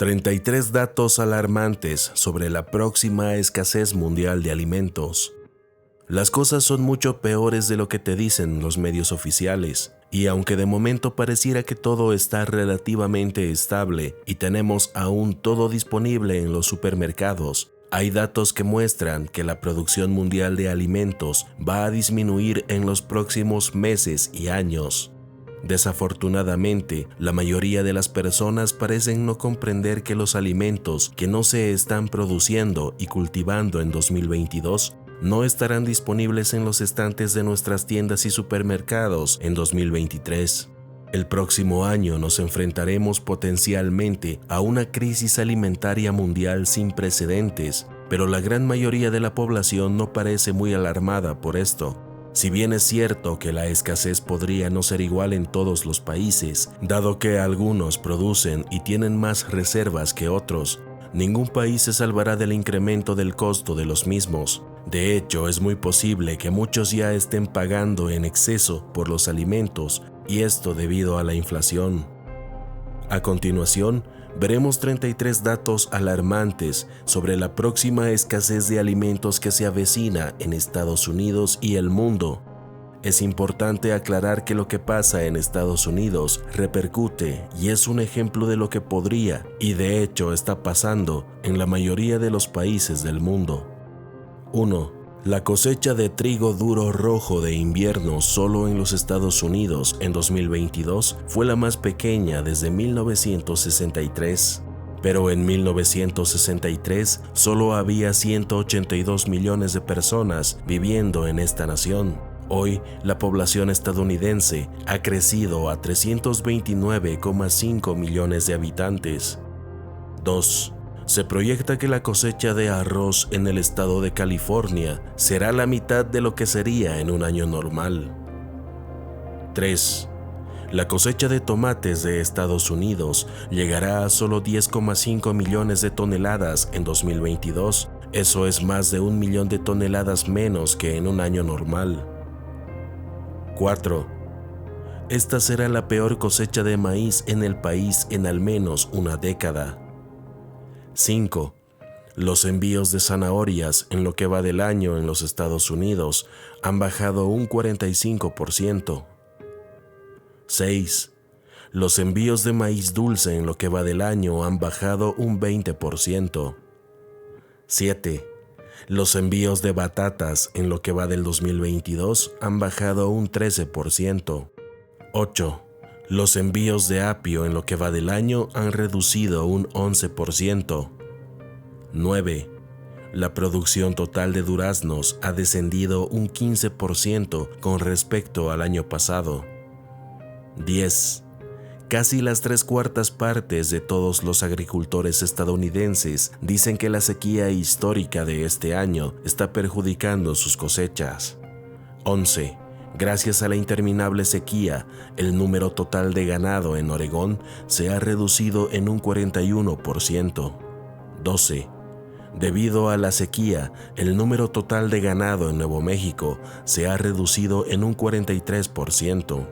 33 datos alarmantes sobre la próxima escasez mundial de alimentos. Las cosas son mucho peores de lo que te dicen los medios oficiales, y aunque de momento pareciera que todo está relativamente estable y tenemos aún todo disponible en los supermercados, hay datos que muestran que la producción mundial de alimentos va a disminuir en los próximos meses y años. Desafortunadamente, la mayoría de las personas parecen no comprender que los alimentos que no se están produciendo y cultivando en 2022 no estarán disponibles en los estantes de nuestras tiendas y supermercados en 2023. El próximo año nos enfrentaremos potencialmente a una crisis alimentaria mundial sin precedentes, pero la gran mayoría de la población no parece muy alarmada por esto. Si bien es cierto que la escasez podría no ser igual en todos los países, dado que algunos producen y tienen más reservas que otros, ningún país se salvará del incremento del costo de los mismos. De hecho, es muy posible que muchos ya estén pagando en exceso por los alimentos, y esto debido a la inflación. A continuación, veremos 33 datos alarmantes sobre la próxima escasez de alimentos que se avecina en Estados Unidos y el mundo. Es importante aclarar que lo que pasa en Estados Unidos repercute y es un ejemplo de lo que podría y de hecho está pasando en la mayoría de los países del mundo. 1. La cosecha de trigo duro rojo de invierno solo en los Estados Unidos en 2022 fue la más pequeña desde 1963. Pero en 1963 solo había 182 millones de personas viviendo en esta nación. Hoy, la población estadounidense ha crecido a 329,5 millones de habitantes. 2. Se proyecta que la cosecha de arroz en el estado de California será la mitad de lo que sería en un año normal. 3. La cosecha de tomates de Estados Unidos llegará a solo 10,5 millones de toneladas en 2022. Eso es más de 1 millón de toneladas menos que en un año normal. 4. Esta será la peor cosecha de maíz en el país en al menos una década. 5. Los envíos de zanahorias en lo que va del año en los Estados Unidos han bajado un 45%. 6. Los envíos de maíz dulce en lo que va del año han bajado un 20%. 7. Los envíos de batatas en lo que va del 2022 han bajado un 13%. 8. Los envíos de apio en lo que va del año han reducido un 11%. 9. La producción total de duraznos ha descendido un 15% con respecto al año pasado. 10. Casi las 3/4 partes de todos los agricultores estadounidenses dicen que la sequía histórica de este año está perjudicando sus cosechas. 11. Gracias a la interminable sequía, el número total de ganado en Oregón se ha reducido en un 41%. 12. Debido a la sequía, el número total de ganado en Nuevo México se ha reducido en un 43%.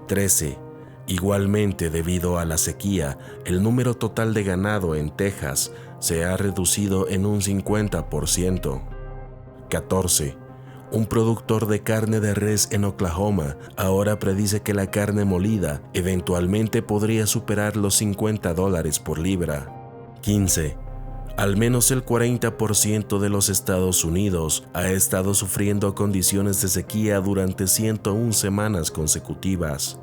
13. Igualmente, debido a la sequía, el número total de ganado en Texas se ha reducido en un 50%. 14. Un productor de carne de res en Oklahoma ahora predice que la carne molida eventualmente podría superar los $50 por libra. 15. Al menos el 40% de los Estados Unidos ha estado sufriendo condiciones de sequía durante 101 semanas consecutivas.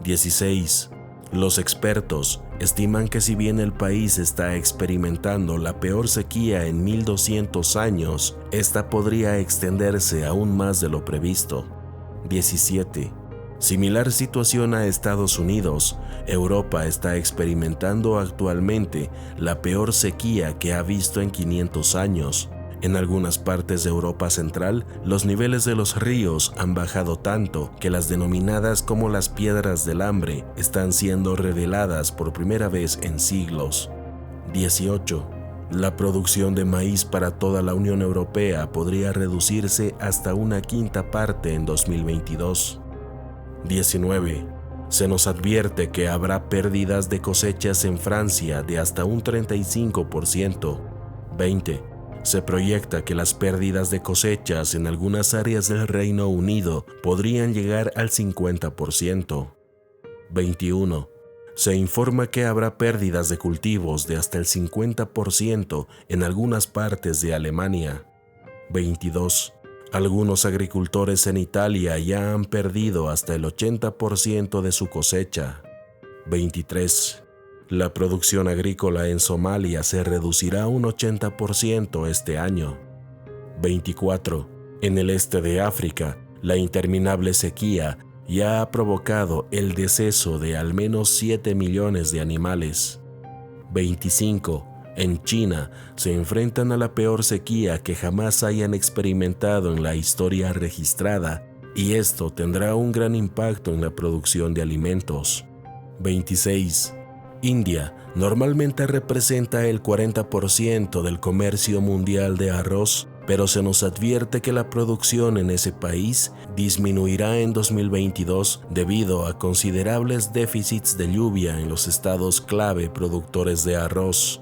16. Los expertos estiman que si bien el país está experimentando la peor sequía en 1200 años, esta podría extenderse aún más de lo previsto. 17. Similar situación a Estados Unidos, Europa está experimentando actualmente la peor sequía que ha visto en 500 años. En algunas partes de Europa Central, los niveles de los ríos han bajado tanto que las denominadas como las piedras del hambre están siendo reveladas por primera vez en siglos. 18. La producción de maíz para toda la Unión Europea podría reducirse hasta 1/5 parte en 2022. 19. Se nos advierte que habrá pérdidas de cosechas en Francia de hasta un 35%. 20. Se proyecta que las pérdidas de cosechas en algunas áreas del Reino Unido podrían llegar al 50%. 21. Se informa que habrá pérdidas de cultivos de hasta el 50% en algunas partes de Alemania. 22. Algunos agricultores en Italia ya han perdido hasta el 80% de su cosecha. 23. La producción agrícola en Somalia se reducirá un 80% este año. 24. En el este de África, la interminable sequía ya ha provocado el deceso de al menos 7 millones de animales. 25. En China se enfrentan a la peor sequía que jamás hayan experimentado en la historia registrada, y esto tendrá un gran impacto en la producción de alimentos. 26. India normalmente representa el 40% del comercio mundial de arroz, pero se nos advierte que la producción en ese país disminuirá en 2022 debido a considerables déficits de lluvia en los estados clave productores de arroz.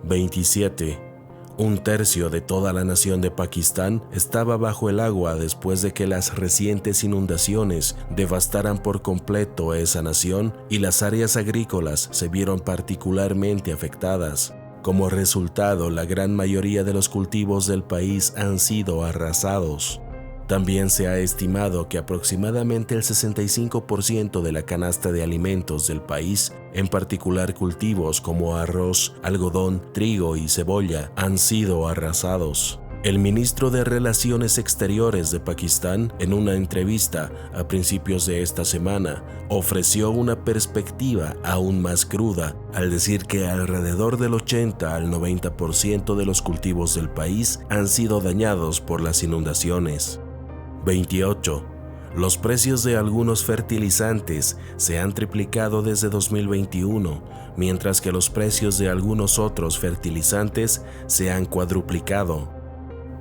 27. Un tercio de toda la nación de Pakistán estaba bajo el agua después de que las recientes inundaciones devastaran por completo esa nación y las áreas agrícolas se vieron particularmente afectadas. Como resultado, la gran mayoría de los cultivos del país han sido arrasados. También se ha estimado que aproximadamente el 65% de la canasta de alimentos del país, en particular cultivos como arroz, algodón, trigo y cebolla, han sido arrasados. El ministro de Relaciones Exteriores de Pakistán, en una entrevista a principios de esta semana, ofreció una perspectiva aún más cruda al decir que alrededor del 80 al 90% de los cultivos del país han sido dañados por las inundaciones. 28. Los precios de algunos fertilizantes se han triplicado desde 2021, mientras que los precios de algunos otros fertilizantes se han cuadruplicado.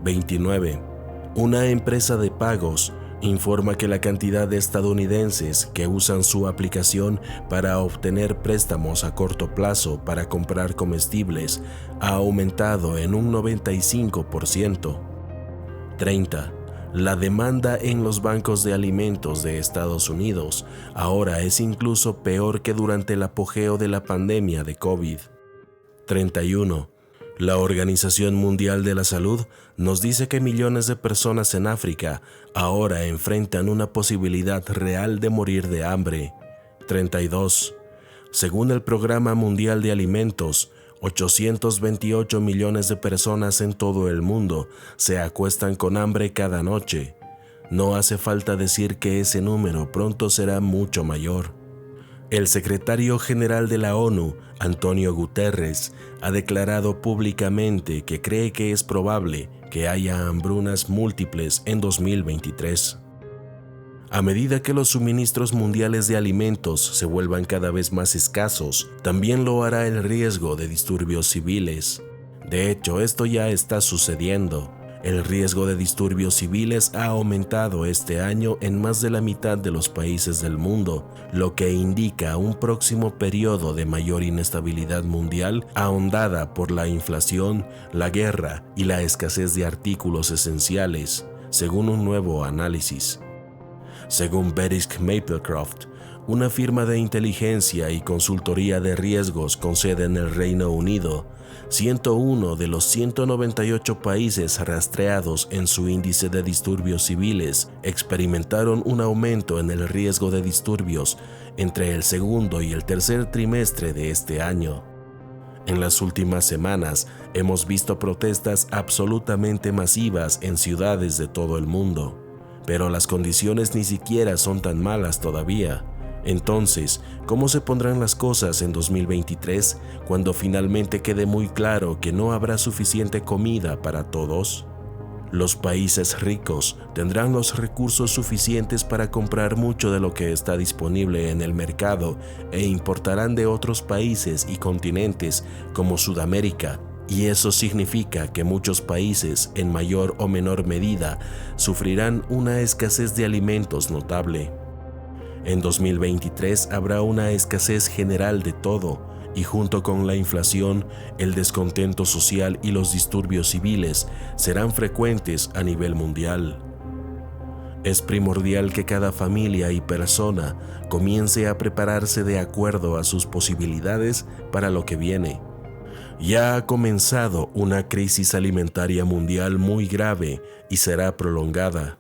29. Una empresa de pagos informa que la cantidad de estadounidenses que usan su aplicación para obtener préstamos a corto plazo para comprar comestibles ha aumentado en un 95%. 30. La demanda en los bancos de alimentos de Estados Unidos ahora es incluso peor que durante el apogeo de la pandemia de COVID. 31. La Organización Mundial de la Salud nos dice que millones de personas en África ahora enfrentan una posibilidad real de morir de hambre. 32. Según el Programa Mundial de Alimentos, 828 millones de personas en todo el mundo se acuestan con hambre cada noche. No hace falta decir que ese número pronto será mucho mayor. El secretario general de la ONU, Antonio Guterres, ha declarado públicamente que cree que es probable que haya hambrunas múltiples en 2023. A medida que los suministros mundiales de alimentos se vuelvan cada vez más escasos, también lo hará el riesgo de disturbios civiles. De hecho, esto ya está sucediendo. El riesgo de disturbios civiles ha aumentado este año en más de la mitad de los países del mundo, lo que indica un próximo periodo de mayor inestabilidad mundial ahondada por la inflación, la guerra y la escasez de artículos esenciales, según un nuevo análisis. Según Verisk Maplecroft, una firma de inteligencia y consultoría de riesgos con sede en el Reino Unido, 101 de los 198 países rastreados en su índice de disturbios civiles experimentaron un aumento en el riesgo de disturbios entre el segundo y el tercer trimestre de este año. En las últimas semanas hemos visto protestas absolutamente masivas en ciudades de todo el mundo. Pero las condiciones ni siquiera son tan malas todavía. Entonces, ¿cómo se pondrán las cosas en 2023 cuando finalmente quede muy claro que no habrá suficiente comida para todos? Los países ricos tendrán los recursos suficientes para comprar mucho de lo que está disponible en el mercado e importarán de otros países y continentes como Sudamérica. Y eso significa que muchos países, en mayor o menor medida, sufrirán una escasez de alimentos notable. En 2023 habrá una escasez general de todo, y junto con la inflación, el descontento social y los disturbios civiles serán frecuentes a nivel mundial. Es primordial que cada familia y persona comience a prepararse de acuerdo a sus posibilidades para lo que viene. Ya ha comenzado una crisis alimentaria mundial muy grave y será prolongada.